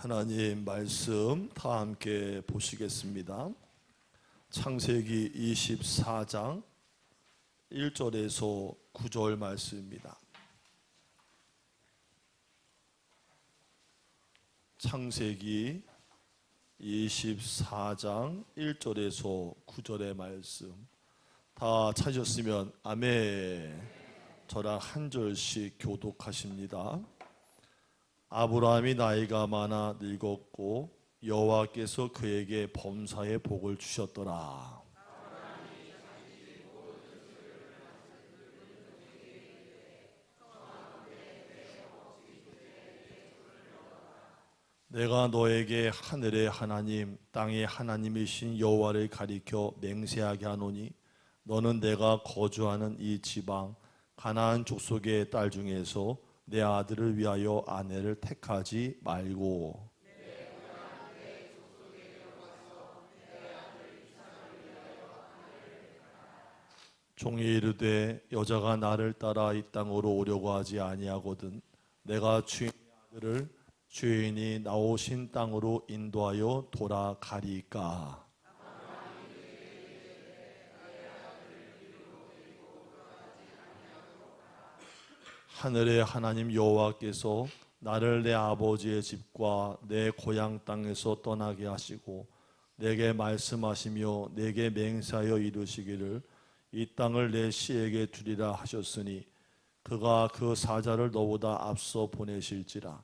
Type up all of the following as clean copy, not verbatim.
하나님 말씀 다 함께 보시겠습니다. 창세기 24장 1절에서 9절 말씀입니다. 창세기 24장 1절에서 9절의 말씀 다 찾으셨으면 아멘. 저랑 한 절씩 교독하십니다. 아브라함이 나이가 많아 늙었고 여호와께서 그에게 범사의 복을 주셨더라. 내가 너에게 하늘의 하나님 땅의 하나님이신 여호와를 가리켜 맹세하게 하노니 너는 내가 거주하는 이 지방 가나안 족속의 딸 중에서 내 아들을 위하여 아내를 택하지 말고 종이 이르되 여자가 나를 따라 이 땅으로 오려고 하지 아니하거든 내가 주인의 아들을 주인이 나오신 땅으로 인도하여 돌아가리까. 하늘의 하나님 여호와께서 나를 내 아버지의 집과 내 고향 땅에서 떠나게 하시고 내게 말씀하시며 내게 맹세하여 이르시기를 이 땅을 내 씨에게 주리라 하셨으니 그가 그 사자를 너보다 앞서 보내실지라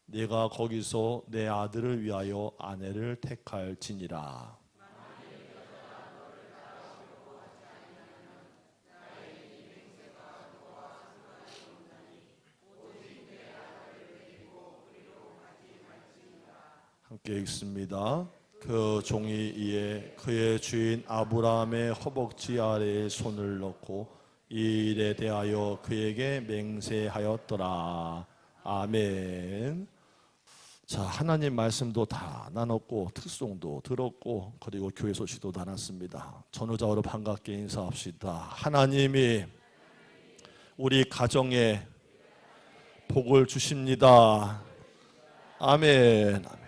내가 거기서 내 아들을 위하여 아내를 택할지니라. 함께 읽습니다. 그 종이 이에 그의 주인 아브라함의 허벅지 아래에 손을 넣고 이 일에 대하여 그에게 맹세하였더라. 아멘. 자, 하나님 말씀도 다 나눴고 특송도 들었고 그리고 교회 소식도 나눴습니다. 전후좌우로 반갑게 인사합시다. 하나님이 우리 가정에 복을 주십니다. 아멘. 아멘.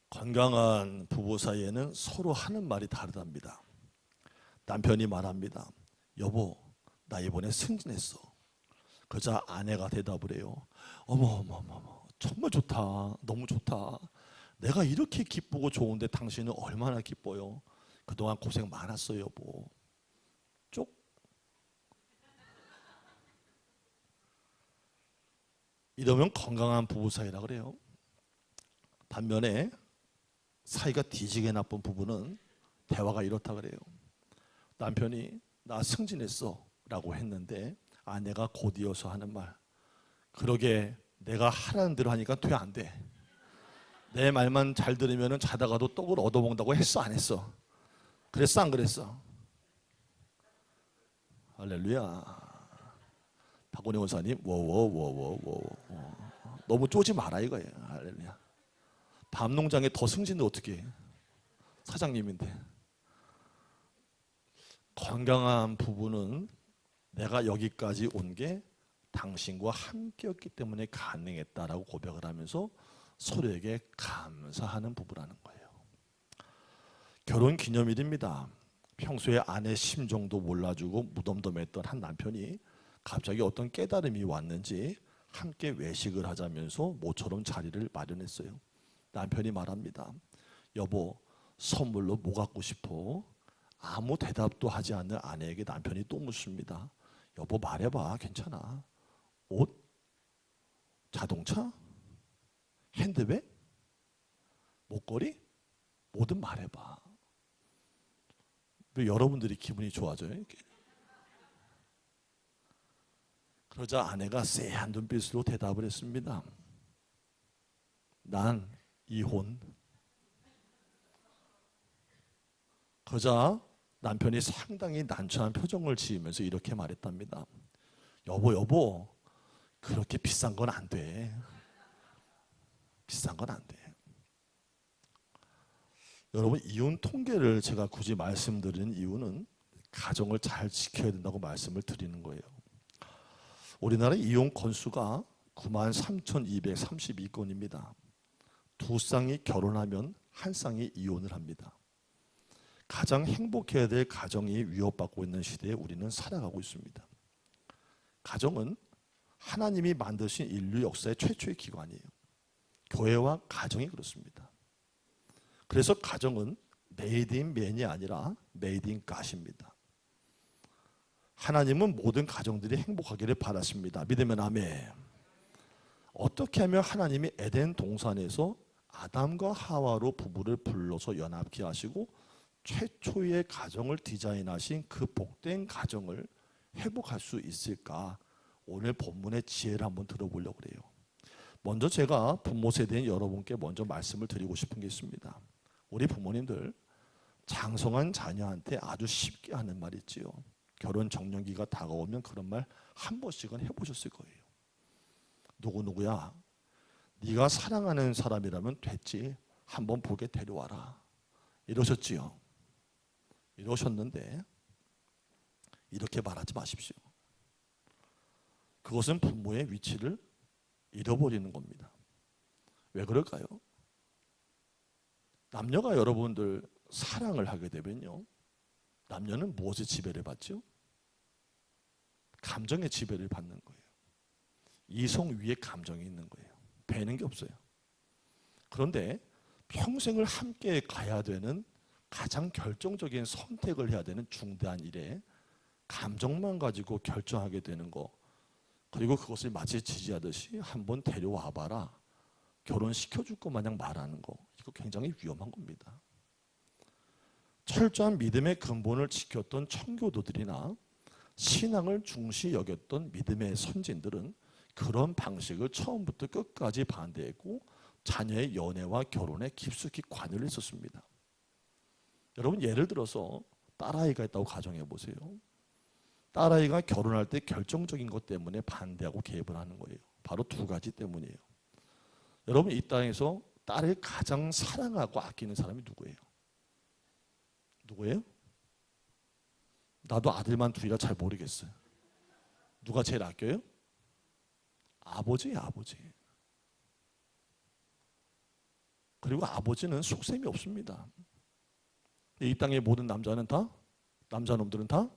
건강한 부부 사이에는 서로 하는 말이 다르답니다. 남편이 말합니다. 여보, 나 이번에 승진했어. 그러자 아내가 대답을 해요. 어머, 정말 좋다. 너무 좋다. 내가 이렇게 기쁘고 좋은데 당신은 얼마나 기뻐요. 그동안 고생 많았어요, 여보. 쪽. 이러면 건강한 부부 사이라 그래요. 반면에 사이가 뒤지게 나쁜 부부는 대화가 이렇다 그래요. 남편이 나 승진했어 라고 했는데 아내가 곧이어서 하는 말, 그러게 내가 하라는 대로 하니까 돼 안 돼. 내 말만 잘 들으면 자다가도 떡을 얻어먹는다고 했어 안 했어? 그랬어 안 그랬어? 할렐루야. 박원희 원사님 워워워워워 너무 쪼지 마라 이거예요. 할렐루야. 밤농장에 더 승진도 어떻게 해? 사장님인데. 건강한 부부는 내가 여기까지 온 게 당신과 함께였기 때문에 가능했다라고 고백을 하면서 서로에게 감사하는 부부라는 거예요. 결혼 기념일입니다. 평소에 아내 심정도 몰라주고 무덤덤했던 한 남편이 갑자기 어떤 깨달음이 왔는지 함께 외식을 하자면서 모처럼 자리를 마련했어요. 남편이 말합니다. 여보, 선물로 뭐 갖고 싶어? 아무 대답도 하지 않는 아내에게 남편이 또 묻습니다. 여보 말해봐. 괜찮아. 옷? 자동차? 핸드백? 목걸이? 뭐든 말해봐. 왜 여러분들이 기분이 좋아져요? 이렇게. 그러자 아내가 쎄한 눈빛으로 대답을 했습니다. 난 이혼. 그러자 남편이 상당히 난처한 표정을 지으면서 이렇게 말했답니다. 여보, 그렇게 비싼 건 안 돼. 비싼 건 안 돼. 여러분, 이혼 통계를 제가 굳이 말씀드리는 이유는 가정을 잘 지켜야 된다고 말씀을 드리는 거예요. 우리나라 이혼 건수가 93,232건입니다. 두 쌍이 결혼하면 한 쌍이 이혼을 합니다. 가장 행복해야 될 가정이 위협받고 있는 시대에 우리는 살아가고 있습니다. 가정은 하나님이 만드신 인류 역사의 최초의 기관이에요. 교회와 가정이 그렇습니다. 그래서 가정은 메이드 인 맨이 아니라 메이드 인 갓입니다. 하나님은 모든 가정들이 행복하기를 바라십니다. 믿으면 아멘. 어떻게 하면 하나님이 에덴 동산에서 아담과 하와로 부부를 불러서 연합케 하시고 최초의 가정을 디자인하신 그 복된 가정을 회복할 수 있을까? 오늘 본문의 지혜를 한번 들어보려고 그래요. 먼저 제가 부모 세대인 여러분께 먼저 말씀을 드리고 싶은 게 있습니다. 우리 부모님들 장성한 자녀한테 아주 쉽게 하는 말 있지요. 결혼 정년기가 다가오면 그런 말 한 번씩은 해보셨을 거예요. 누구누구야, 네가 사랑하는 사람이라면 됐지, 한번 보게 데려와라, 이러셨지요. 이러셨는데 이렇게 말하지 마십시오. 그것은 부모의 위치를 잃어버리는 겁니다. 왜 그럴까요? 남녀가 여러분들 사랑을 하게 되면요, 남녀는 무엇의 지배를 받죠? 감정의 지배를 받는 거예요. 이성 위에 감정이 있는 거예요. 배는 게 없어요. 그런데 평생을 함께 가야 되는 가장 결정적인 선택을 해야 되는 중대한 일에 감정만 가지고 결정하게 되는 거, 그리고 그것을 마치 지지하듯이 한번 데려와 봐라, 결혼시켜줄 것 마냥 말하는 거, 이거 굉장히 위험한 겁니다. 철저한 믿음의 근본을 지켰던 청교도들이나 신앙을 중시 여겼던 믿음의 선진들은 그런 방식을 처음부터 끝까지 반대했고 자녀의 연애와 결혼에 깊숙이 관여를 했었습니다. 여러분, 예를 들어서 딸아이가 있다고 가정해 보세요. 딸아이가 결혼할 때 결정적인 것 때문에 반대하고 개입을 하는 거예요. 바로 두 가지 때문이에요. 여러분, 이 땅에서 딸을 가장 사랑하고 아끼는 사람이 누구예요? 누구예요? 나도 아들만 둘이라 잘 모르겠어요. 누가 제일 아껴요? 아버지예요, 아버지. 그리고 아버지는 속셈이 없습니다. 이 땅의 모든 남자는 다, 남자놈들은 다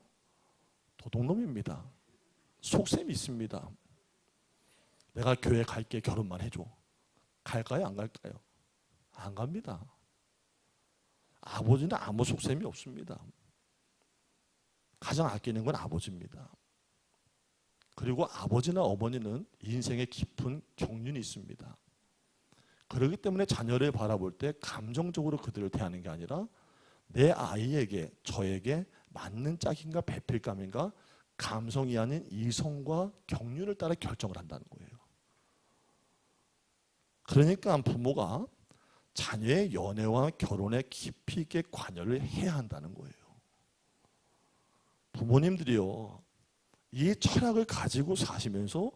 도둑놈입니다. 속셈이 있습니다. 내가 교회 갈게, 결혼만 해줘. 갈까요, 안 갈까요? 안 갑니다. 아버지는 아무 속셈이 없습니다. 가장 아끼는 건 아버지입니다. 그리고 아버지나 어머니는 인생에 깊은 경륜이 있습니다. 그렇기 때문에 자녀를 바라볼 때 감정적으로 그들을 대하는 게 아니라 내 아이에게, 저에게 맞는 짝인가 배필감인가 감성이 아닌 이성과 경륜을 따라 결정을 한다는 거예요. 그러니까 부모가 자녀의 연애와 결혼에 깊이 있게 관여를 해야 한다는 거예요. 부모님들이요, 이 철학을 가지고 사시면서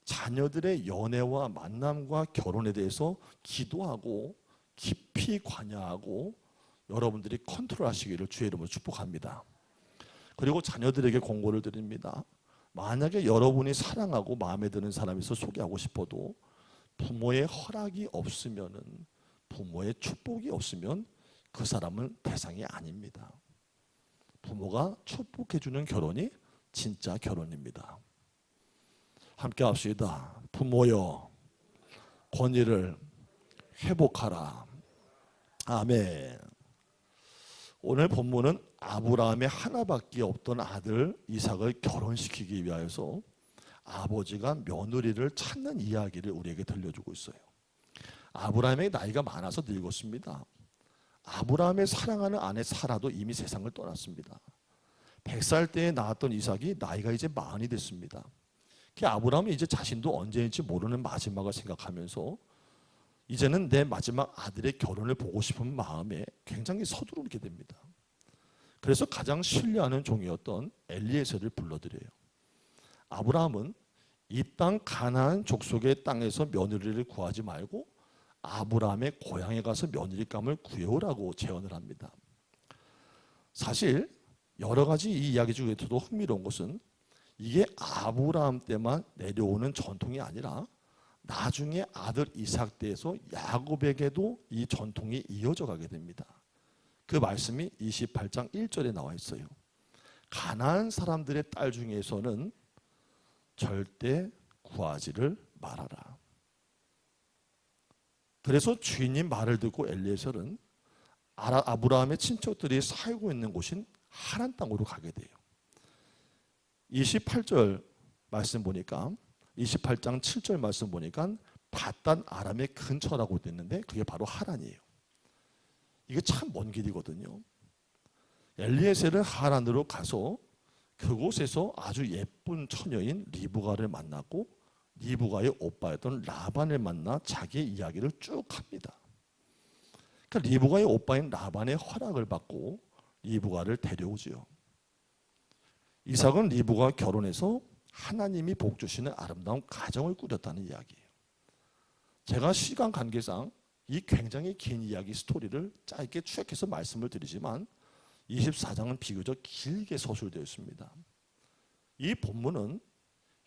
자녀들의 연애와 만남과 결혼에 대해서 기도하고 깊이 관여하고 여러분들이 컨트롤하시기를 주의 이름으로 축복합니다. 그리고 자녀들에게 권고를 드립니다. 만약에 여러분이 사랑하고 마음에 드는 사람이 있어 소개하고 싶어도 부모의 허락이 없으면은, 부모의 축복이 없으면 그 사람은 대상이 아닙니다. 부모가 축복해주는 결혼이 진짜 결혼입니다. 함께 합시다. 부모여, 권위를 회복하라. 아멘. 오늘 본문은 아브라함의 하나밖에 없던 아들 이삭을 결혼시키기 위하여서 아버지가 며느리를 찾는 이야기를 우리에게 들려주고 있어요. 아브라함의 나이가 많아서 늙었습니다. 아브라함의 사랑하는 아내 사라도 이미 세상을 떠났습니다. 100살 때에 낳았던 이삭이 나이가 이제 40이 됐습니다. 아브라함은 이제 자신도 언제인지 모르는 마지막을 생각하면서 이제는 내 마지막 아들의 결혼을 보고 싶은 마음에 굉장히 서두르게 됩니다. 그래서 가장 신뢰하는 종이었던 엘리에셀을 불러들여요. 아브라함은 이 땅 가나안 족속의 땅에서 며느리를 구하지 말고 아브라함의 고향에 가서 며느리감을 구해오라고 제언을 합니다. 사실 여러 가지 이 이야기 중에서도 흥미로운 것은 이게 아브라함 때만 내려오는 전통이 아니라 나중에 아들 이삭 때에서 야곱에게도 이 전통이 이어져 가게 됩니다. 그 말씀이 28장 1절에 나와 있어요. 가나안 사람들의 딸 중에서는 절대 구하지를 말아라. 그래서 주인님 말을 듣고 엘리에셀은 아브라함의 친척들이 살고 있는 곳인 하란 땅으로 가게 돼요. 28절 말씀 보니까 28장 7절 말씀 보니까 바단 아람의 근처라고 되어 있는데 그게 바로 하란이에요. 이게 참 먼 길이거든요. 엘리에셀은 하란으로 가서 그곳에서 아주 예쁜 처녀인 리브가를 만나고 리브가의 오빠였던 라반을 만나 자기의 이야기를 쭉 합니다. 그러니까 리브가의 오빠인 라반의 허락을 받고 리브가를 데려오지요. 이삭은 리브가 결혼해서 하나님이 복 주시는 아름다운 가정을 꾸렸다는 이야기예요. 제가 시간 관계상 이 굉장히 긴 이야기 스토리를 짧게 추격해서 말씀을 드리지만 24장은 비교적 길게 서술되어 있습니다. 이 본문은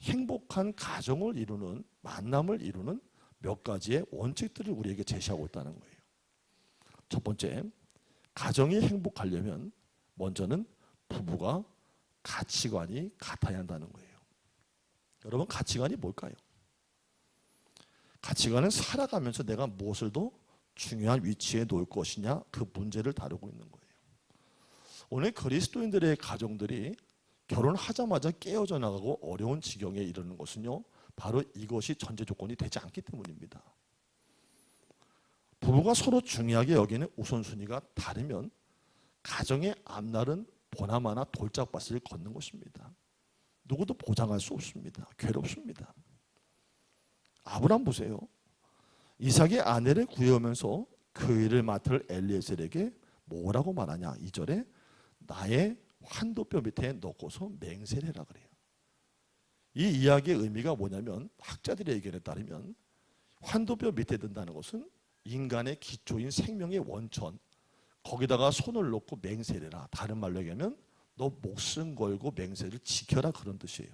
행복한 가정을 이루는 만남을 이루는 몇 가지의 원칙들을 우리에게 제시하고 있다는 거예요. 첫 번째, 가정이 행복하려면 먼저는 부부가 가치관이 같아야 한다는 거예요. 여러분, 가치관이 뭘까요? 가치관은 살아가면서 내가 무엇을 더 중요한 위치에 놓을 것이냐, 그 문제를 다루고 있는 거예요. 오늘 그리스도인들의 가정들이 결혼하자마자 깨어져 나가고 어려운 지경에 이르는 것은요, 바로 이것이 전제 조건이 되지 않기 때문입니다. 부부가 서로 중요하게 여기는 우선순위가 다르면 가정의 앞날은 보나마나 돌짝밭을 걷는 것입니다. 누구도 보장할 수 없습니다. 괴롭습니다. 아브라함 보세요. 이삭의 아내를 구해오면서 그 일을 맡을 엘리에셀에게 뭐라고 말하냐. 2절에 나의 환도뼈 밑에 넣고서 맹세를 해라 그래요. 이 이야기의 의미가 뭐냐면 학자들의 의견에 따르면 환도뼈 밑에 든다는 것은 인간의 기초인 생명의 원천, 거기다가 손을 놓고 맹세를 해라. 다른 말로 얘기하면 너 목숨 걸고 맹세를 지켜라, 그런 뜻이에요.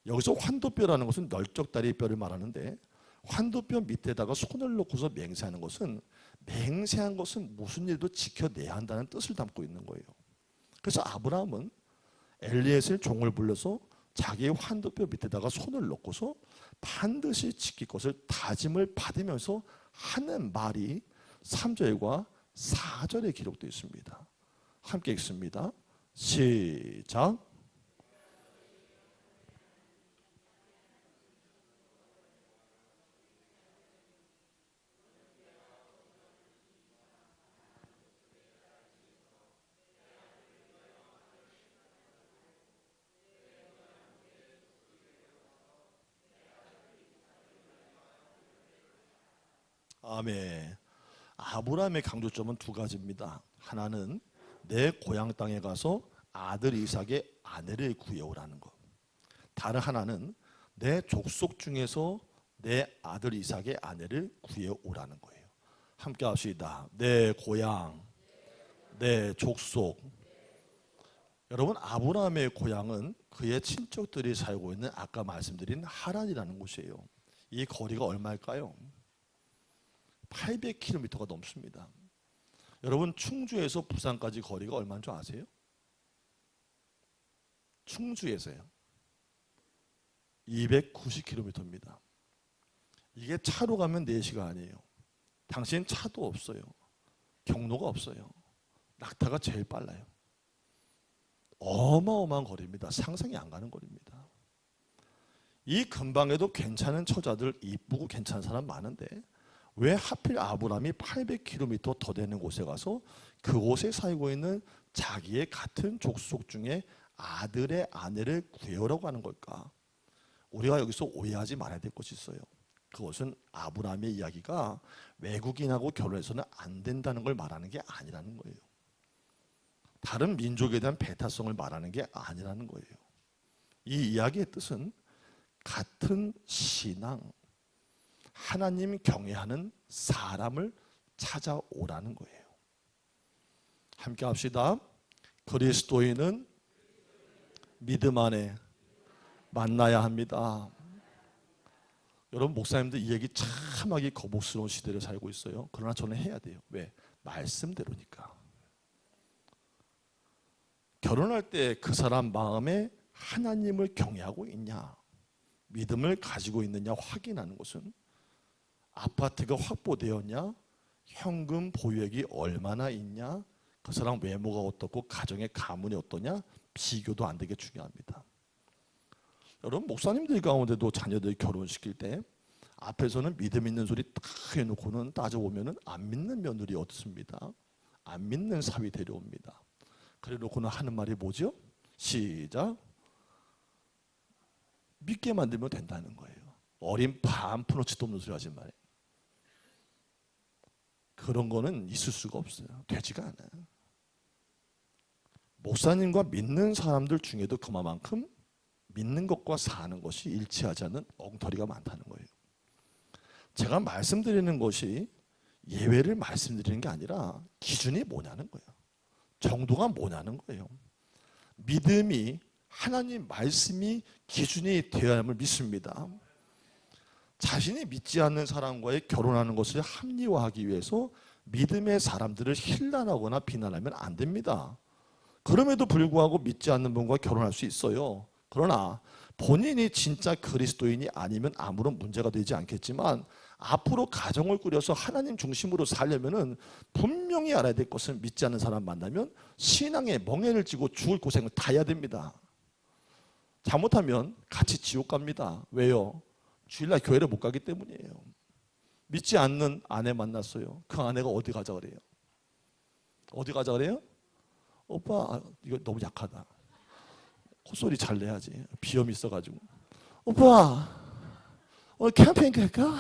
여기서 환도뼈라는 것은 널쩍다리 뼈를 말하는데 환도뼈 밑에다가 손을 놓고서 맹세하는 것은 맹세한 것은 무슨 일도 지켜내야 한다는 뜻을 담고 있는 거예요. 그래서 아브라함은 엘리에셀 종을 불러서 자기의 환도뼈 밑에다가 손을 놓고서 반드시 지킬 것을 다짐을 받으면서 하는 말이 3절과 4절에 기록되어 있습니다. 함께 읽습니다. 시작. 아멘. 아브라함의 강조점은 두 가지입니다. 하나는 내 고향 땅에 가서 아들 이삭의 아내를 구해오라는 것. 다른 하나는 내 족속 중에서 내 아들 이삭의 아내를 구해오라는 거예요. 함께 합시다. 내 고향, 내 족속. 여러분, 아브라함의 고향은 그의 친척들이 살고 있는 아까 말씀드린 하란이라는 곳이에요. 이 거리가 얼마일까요? 800km가 넘습니다. 여러분, 충주에서 부산까지 거리가 얼마인 줄 아세요? 충주에서요. 290km입니다. 이게 차로 가면 4시간이에요. 당신 차도 없어요. 경로가 없어요. 낙타가 제일 빨라요. 어마어마한 거리입니다. 상상이 안 가는 거리입니다. 이 근방에도 괜찮은 처자들, 이쁘고 괜찮은 사람 많은데 왜 하필 아브라함이 800km 더 되는 곳에 가서 그곳에 살고 있는 자기의 같은 족속 중에 아들의 아내를 구해오라고 하는 걸까? 우리가 여기서 오해하지 말아야 될 것이 있어요. 그것은 아브라함의 이야기가 외국인하고 결혼해서는 안 된다는 걸 말하는 게 아니라는 거예요. 다른 민족에 대한 배타성을 말하는 게 아니라는 거예요. 이 이야기의 뜻은 같은 신앙, 하나님 경외하는 사람을 찾아오라는 거예요. 함께 합시다. 그리스도인은 믿음 안에 만나야 합니다. 여러분, 목사님들 이 얘기 참 하기 거북스러운 시대를 살고 있어요. 그러나 저는 해야 돼요. 왜? 말씀대로니까. 결혼할 때 그 사람 마음에 하나님을 경외하고 있냐, 믿음을 가지고 있느냐 확인하는 것은 아파트가 확보되었냐, 현금 보유액이 얼마나 있냐, 그 사람 외모가 어떻고 가정의 가문이 어떠냐, 비교도 안 되게 중요합니다. 여러분, 목사님들 가운데도 자녀들 결혼시킬 때 앞에서는 믿음 있는 소리 딱 해놓고는 따져보면 안 믿는 며느리 얻습니다. 안 믿는 사위 데려옵니다. 그래놓고는 하는 말이 뭐죠? 시작. 믿게 만들면 된다는 거예요. 어린 반 푸너치도 없는 소리 하지 말아요. 그런 거는 있을 수가 없어요. 되지가 않아요. 목사님과 믿는 사람들 중에도 그만큼 믿는 것과 사는 것이 일치하지 않는 엉터리가 많다는 거예요. 제가 말씀드리는 것이 예외를 말씀드리는 게 아니라 기준이 뭐냐는 거예요. 정도가 뭐냐는 거예요. 믿음이, 하나님 말씀이 기준이 되어야 함을 믿습니다. 자신이 믿지 않는 사람과의 결혼하는 것을 합리화하기 위해서 믿음의 사람들을 힐난하거나 비난하면 안 됩니다. 그럼에도 불구하고 믿지 않는 분과 결혼할 수 있어요. 그러나 본인이 진짜 그리스도인이 아니면 아무런 문제가 되지 않겠지만 앞으로 가정을 꾸려서 하나님 중심으로 살려면은 분명히 알아야 될 것은 믿지 않는 사람 만나면 신앙의 멍에를 쥐고 죽을 고생을 다 해야 됩니다. 잘못하면 같이 지옥 갑니다. 왜요? 주일날 교회를 못 가기 때문이에요. 믿지 않는 아내 만났어요. 그 아내가 어디 가자 그래요? 어디 가자 그래요? 오빠, 이거 너무 약하다. 콧소리 잘 내야지. 비염이 있어가지고. 오빠, 오늘 캠핑 갈까?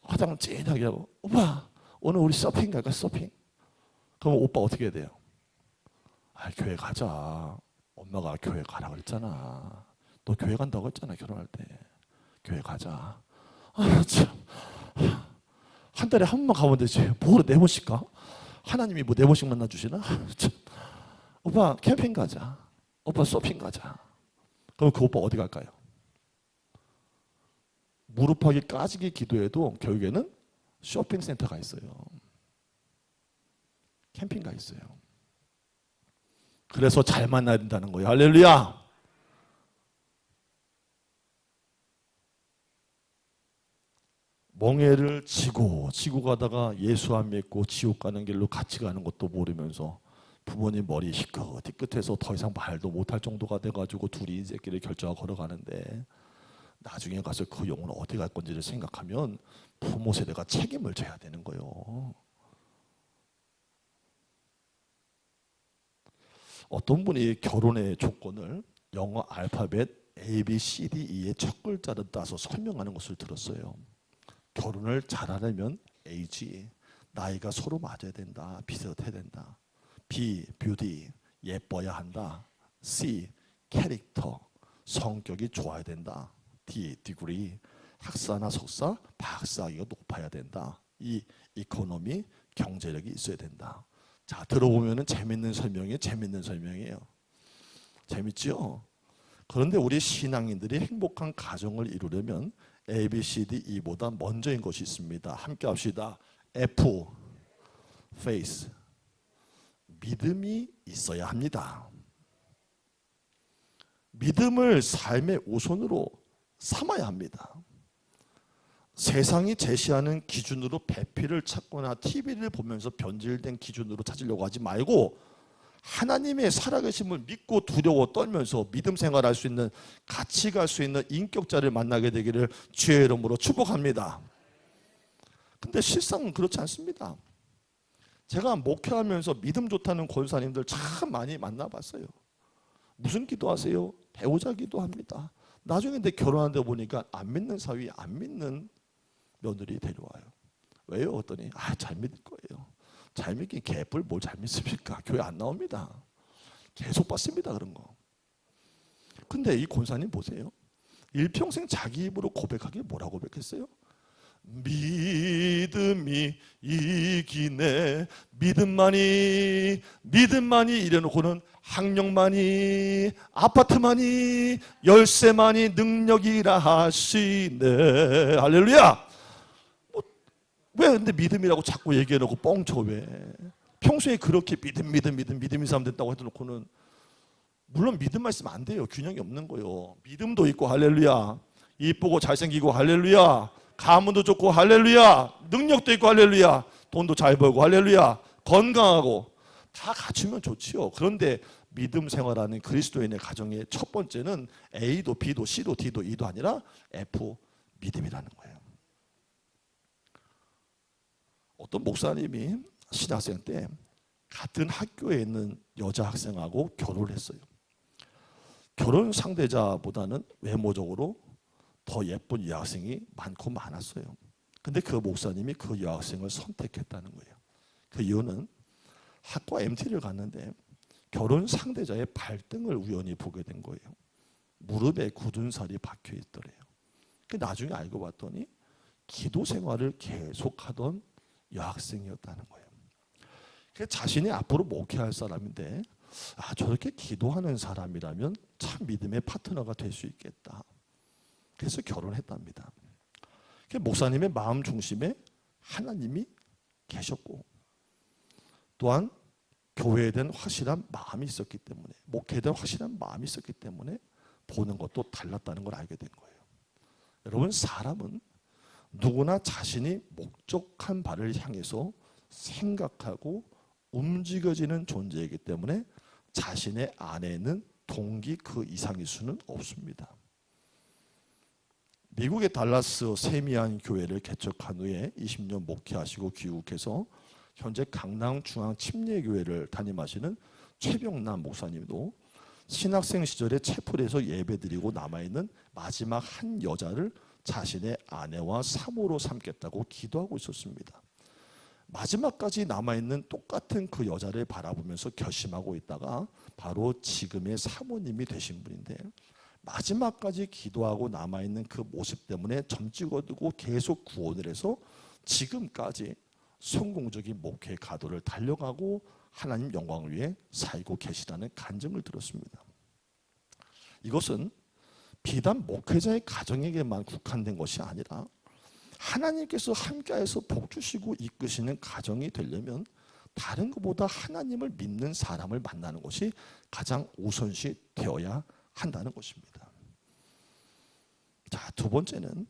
화장 진하게 하고. 오빠, 오늘 우리 서핑 갈까? 서핑. 그럼 오빠 어떻게 해야 돼요? 아, 교회 가자. 엄마가 교회 가라 그랬잖아. 너 교회 간다고 했잖아, 결혼할 때. 교회 가자. 아, 참. 한 달에 한 번만 가면 되지. 뭐로 4번씩 가? 하나님이 뭐 4번씩 만나주시나? 오빠 캠핑 가자. 오빠 서핑 가자. 그럼 그 오빠 어디 갈까요? 무릎하기 까지기 기도해도 결국에는 쇼핑센터가 있어요. 캠핑가 있어요. 그래서 잘 만나야 된다는 거예요. 할렐루야. 멍에를 지고 가다가 예수 안 믿고 지옥 가는 길로 같이 가는 것도 모르면서 부모님 머리 희끗희끗해서 더 이상 말도 못할 정도가 돼가지고 둘이 인생길을 결정하고 걸어가는데 나중에 가서 그 영혼은 어디 갈 건지를 생각하면 부모 세대가 책임을 져야 되는 거예요. 어떤 분이 결혼의 조건을 영어 알파벳 A, B, C, D, E의 첫 글자를 따서 설명하는 것을 들었어요. 결혼을 잘하려면 A지, 나이가 서로 맞아야 된다, 비슷해야 된다. B, 뷰티, 예뻐야 한다. C, 캐릭터, 성격이 좋아야 된다. D, 디그리, 학사나 석사, 박사학위가 높아야 된다. E, 이코노미, 경제력이 있어야 된다. 자, 들어보면은 재밌는 설명이에요. 재밌죠? 그런데 우리 신앙인들이 행복한 가정을 이루려면 A, B, C, D, E보다 먼저인 것이 있습니다. 함께 합시다. F, faith. 믿음이 있어야 합니다. 믿음을 삶의 우선으로 삼아야 합니다. 세상이 제시하는 기준으로 배필을 찾거나 TV를 보면서 변질된 기준으로 찾으려고 하지 말고 하나님의 살아계심을 믿고 두려워 떨면서 믿음 생활할 수 있는, 같이 갈 수 있는 인격자를 만나게 되기를 주의 이름으로 축복합니다. 근데 실상은 그렇지 않습니다. 제가 목회하면서 믿음 좋다는 권사님들 참 많이 만나봤어요. 무슨 기도하세요? 배우자 기도합니다. 나중에 근데 결혼하는데 보니까 안 믿는 사위, 안 믿는 며느리 데려와요. 왜요? 했더니 잘 믿을 거예요. 잘 믿긴 개뿔 뭘 잘 믿습니까? 교회 안 나옵니다. 계속 봤습니다, 그런 거. 근데 이 권사님 보세요. 일평생 자기 입으로 고백하기 뭐라고 고백했어요? 믿음이 이기네. 믿음만이 이래놓고는 학력만이, 아파트만이, 열쇠만이 능력이라 하시네. 할렐루야. 왜 근데 믿음이라고 자꾸 얘기해놓고 뻥쳐? 왜 평소에 그렇게 믿음인 사람 됐다고 해놓고는, 물론 믿음만 있으면 안 돼요. 균형이 없는 거예요. 믿음도 있고 할렐루야, 이쁘고 잘생기고 할렐루야, 가문도 좋고 할렐루야, 능력도 있고 할렐루야, 돈도 잘 벌고 할렐루야, 건강하고 다 갖추면 좋지요. 그런데 믿음 생활하는 그리스도인의 가정의 첫 번째는 A도 B도 C도 D도 E도 아니라 F, 믿음이라는 거예요. 어떤 목사님이 신학생 때 같은 학교에 있는 여자 학생하고 결혼을 했어요. 결혼 상대자보다는 외모적으로 더 예쁜 여학생이 많았어요. 근데 그 목사님이 그 여학생을 선택했다는 거예요. 그 이유는 학과 MT를 갔는데 결혼 상대자의 발등을 우연히 보게 된 거예요. 무릎에 굳은 살이 박혀 있더래요. 나중에 알고 봤더니 기도 생활을 계속하던 여학생이었다는 거예요. 자신이 앞으로 목회할 사람인데, 저렇게 기도하는 사람이라면 참 믿음의 파트너가 될 수 있겠다. 그래서 결혼했답니다. 목사님의 마음 중심에 하나님이 계셨고, 또한 교회에 대한 확실한 마음이 있었기 때문에, 목회에 대한 확실한 마음이 있었기 때문에 보는 것도 달랐다는 걸 알게 된 거예요. 여러분, 사람은 누구나 자신이 목적한 바를 향해서 생각하고 움직여지는 존재이기 때문에 자신의 안에는 동기 그 이상일 수는 없습니다. 미국의 달라스 세미안 교회를 개척한 후에 20년 목회하시고 귀국해서 현재 강남 중앙 침례교회를 담임하시는 최병남 목사님도 신학생 시절에 채플에서 예배드리고 남아있는 마지막 한 여자를 자신의 아내와 사모로 삼겠다고 기도하고 있었습니다. 마지막까지 남아있는 똑같은 그 여자를 바라보면서 결심하고 있다가 바로 지금의 사모님이 되신 분인데, 마지막까지 기도하고 남아있는 그 모습 때문에 점 찍어두고 계속 구원을 해서 지금까지 성공적인 목회 가도를 달려가고 하나님 영광을 위해 살고 계시다는 간증을 들었습니다. 이것은 비단 목회자의 가정에게만 국한된 것이 아니라 하나님께서 함께해서 복 주시고 이끄시는 가정이 되려면 다른 것보다 하나님을 믿는 사람을 만나는 것이 가장 우선시 되어야 한다는 것입니다. 자, 두 번째는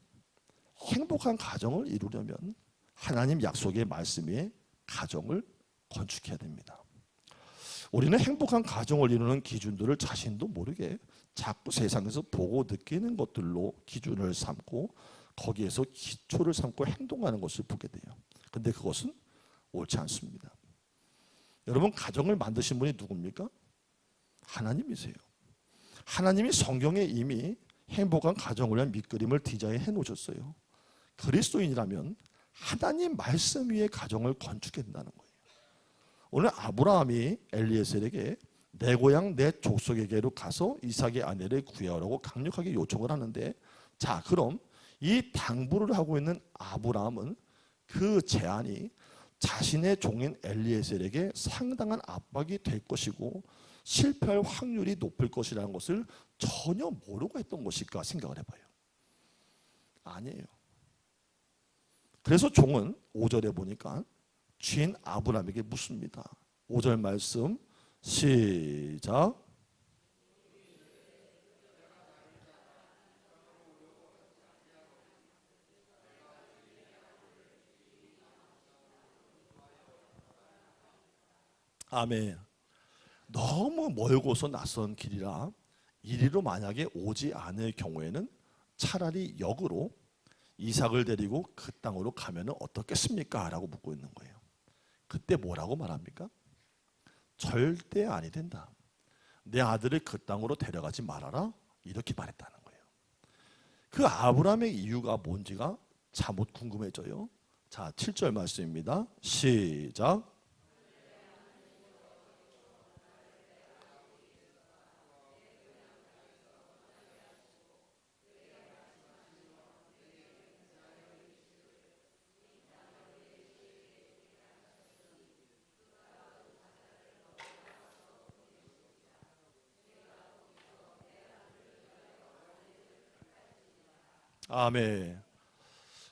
행복한 가정을 이루려면 하나님 약속의 말씀 위에 가정을 건축해야 됩니다. 우리는 행복한 가정을 이루는 기준들을 자신도 모르게 자꾸 세상에서 보고 느끼는 것들로 기준을 삼고 거기에서 기초를 삼고 행동하는 것을 보게 돼요. 근데 그것은 옳지 않습니다. 여러분, 가정을 만드신 분이 누굽니까? 하나님이세요. 하나님이 성경에 이미 행복한 가정을 위한 밑그림을 디자인해 놓으셨어요. 그리스도인이라면 하나님 말씀 위에 가정을 건축해야 된다는 거예요. 오늘 아브라함이 엘리에셀에게 내 고향 내 족속에게로 가서 이삭의 아내를 구하라고 강력하게 요청을 하는데, 자, 그럼 이 당부를 하고 있는 아브라함은 그 제안이 자신의 종인 엘리에셀에게 상당한 압박이 될 것이고 실패할 확률이 높을 것이라는 것을 전혀 모르고 했던 것일까 생각을 해봐요. 아니에요. 그래서 종은 5절에 보니까 주인 아브라함에게 묻습니다. 5절 말씀 시작. 아멘. 너무 멀고서 낯선 길이라 이리로 만약에 오지 않을 경우에는 차라리 역으로 이삭을 데리고 그 땅으로 가면 어떻겠습니까? 라고 묻고 있는 거예요. 그때 뭐라고 말합니까? 절대 아니 된다. 내 아들을 그 땅으로 데려가지 말아라. 이렇게 말했다는 거예요. 그 아브라함의 이유가 뭔지가 잠옷 궁금해져요. 자, 7절 말씀입니다. 시작. 아멘.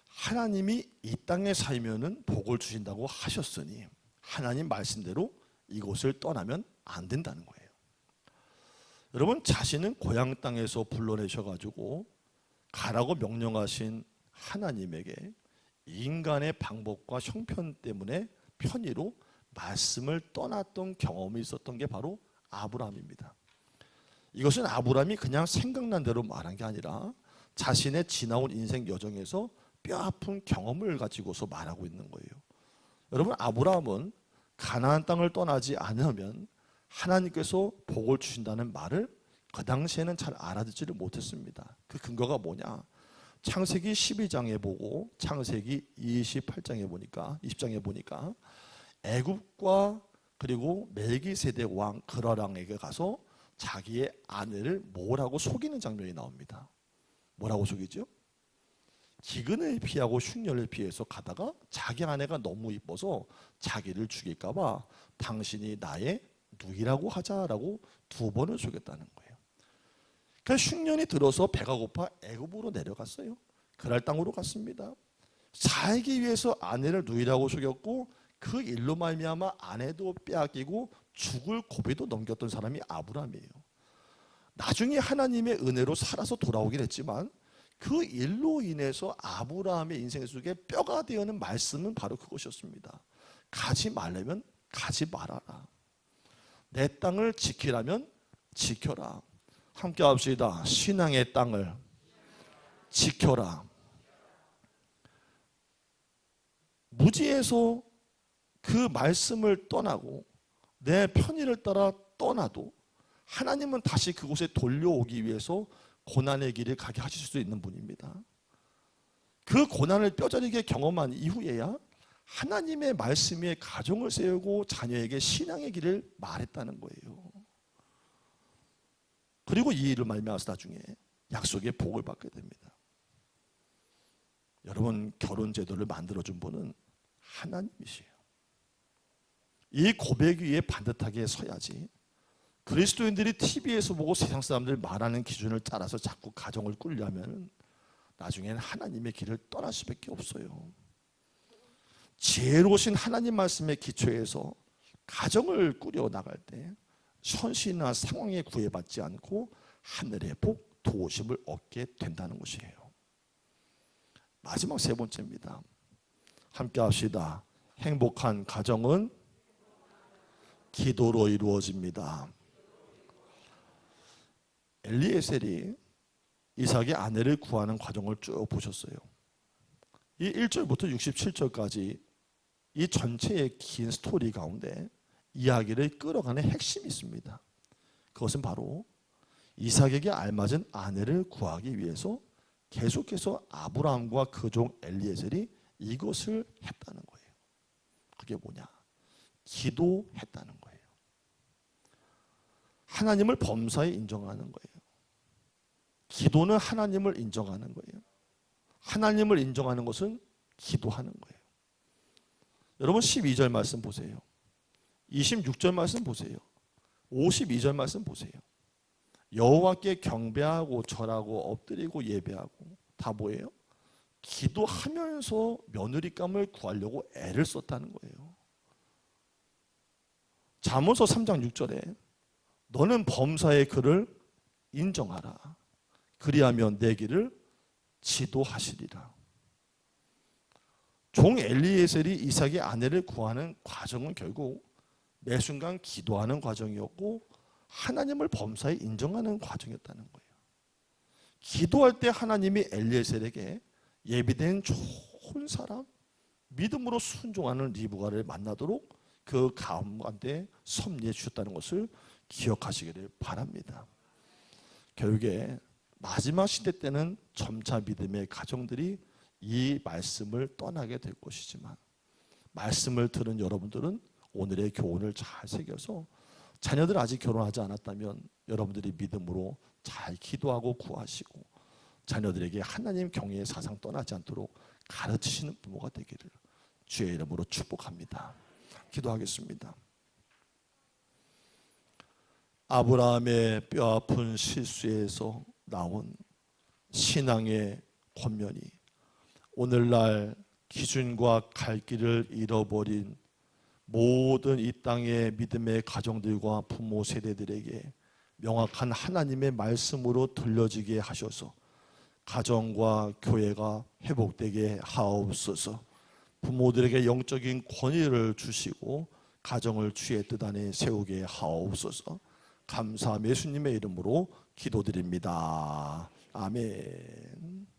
하나님이 이 땅에 살면은 복을 주신다고 하셨으니 하나님 말씀대로 이곳을 떠나면 안 된다는 거예요. 여러분, 자신은 고향 땅에서 불러내셔가지고 가라고 명령하신 하나님에게 인간의 방법과 형편 때문에 편의로 말씀을 떠났던 경험이 있었던 게 바로 아브라함입니다. 이것은 아브라함이 그냥 생각난 대로 말한 게 아니라 자신의 지나온 인생 여정에서 뼈아픈 경험을 가지고서 말하고 있는 거예요. 여러분, 아브라함은 가나안 땅을 떠나지 않으면 하나님께서 복을 주신다는 말을 그 당시에는 잘 알아듣지를 못했습니다. 그 근거가 뭐냐? 창세기 12장에 보고 창세기 28장에 보니까 20장에 보니까 애굽과 그리고 멜기세덱 왕 그라랑에게 가서 자기의 아내를 뭐라고 속이는 장면이 나옵니다. 뭐라고 속이죠? 기근을 피하고 흉년을 피해서 가다가 자기 아내가 너무 이뻐서 자기를 죽일까 봐 당신이 나의 누이라고 하자라고 2번을 속였다는 거예요. 그래서 흉년이 들어서 배가 고파 애굽으로 내려갔어요. 그랄 땅으로 갔습니다. 살기 위해서 아내를 누이라고 속였고 그 일로 말미암아 아내도 빼앗기고 죽을 고비도 넘겼던 사람이 아브라함이에요. 나중에 하나님의 은혜로 살아서 돌아오긴 했지만 그 일로 인해서 아브라함의 인생 속에 뼈가 되어는 말씀은 바로 그것이었습니다. 가지 말려면 가지 말아라. 내 땅을 지키라면 지켜라. 함께 합시다. 신앙의 땅을 지켜라. 무지에서 그 말씀을 떠나고 내 편의를 따라 떠나도 하나님은 다시 그곳에 돌려오기 위해서 고난의 길을 가게 하실 수 있는 분입니다. 그 고난을 뼈저리게 경험한 이후에야 하나님의 말씀 위에 가정을 세우고 자녀에게 신앙의 길을 말했다는 거예요. 그리고 이 일을 말미암아서 나중에 약속의 복을 받게 됩니다. 여러분, 결혼 제도를 만들어준 분은 하나님이시에요. 이 고백 위에 반듯하게 서야지 그리스도인들이 TV에서 보고 세상 사람들 말하는 기준을 따라서 자꾸 가정을 꾸려면 나중에는 하나님의 길을 떠날 수밖에 없어요. 지혜로우신 하나님 말씀의 기초에서 가정을 꾸려 나갈 때 현실이나 상황에 구애받지 않고 하늘의 복, 도우심을 얻게 된다는 것이에요. 마지막 3번째입니다. 함께 합시다. 행복한 가정은 기도로 이루어집니다. 엘리에셀이 이삭의 아내를 구하는 과정을 쭉 보셨어요. 이 1절부터 67절까지 이 전체의 긴 스토리 가운데 이야기를 끌어가는 핵심이 있습니다. 그것은 바로 이삭에게 알맞은 아내를 구하기 위해서 계속해서 아브라함과 그 종 엘리에셀이 이것을 했다는 거예요. 그게 뭐냐? 기도했다는 거예요. 하나님을 범사에 인정하는 거예요. 기도는 하나님을 인정하는 거예요. 하나님을 인정하는 것은 기도하는 거예요. 여러분 12절 말씀 보세요. 26절 말씀 보세요. 52절 말씀 보세요. 여호와께 경배하고 절하고 엎드리고 예배하고 다 뭐예요? 기도하면서 며느리감을 구하려고 애를 썼다는 거예요. 잠언서 3장 6절에 너는 범사의 그를 인정하라. 그리하면 내 길을 지도하시리라. 종 엘리에셀이 이삭의 아내를 구하는 과정은 결국 매 순간 기도하는 과정이었고 하나님을 범사에 인정하는 과정이었다는 거예요. 기도할 때 하나님이 엘리에셀에게 예비된 좋은 사람, 믿음으로 순종하는 리브가를 만나도록 그 가운데 섭리해 주셨다는 것을 기억하시기를 바랍니다. 결국에 마지막 시대 때는 점차 믿음의 가정들이 이 말씀을 떠나게 될 것이지만 말씀을 들은 여러분들은 오늘의 교훈을 잘 새겨서 자녀들 아직 결혼하지 않았다면 여러분들이 믿음으로 잘 기도하고 구하시고 자녀들에게 하나님 경외의 사상 떠나지 않도록 가르치시는 부모가 되기를 주의 이름으로 축복합니다. 기도하겠습니다. 아브라함의 뼈아픈 실수에서 나온 신앙의 권면이 오늘날 기준과 갈 길을 잃어버린 모든 이 땅의 믿음의 가정들과 부모 세대들에게 명확한 하나님의 말씀으로 들려지게 하셔서 가정과 교회가 회복되게 하옵소서. 부모들에게 영적인 권위를 주시고 가정을 주의 뜻 안에 세우게 하옵소서. 감사함 예수님의 이름으로 기도드립니다. 아멘.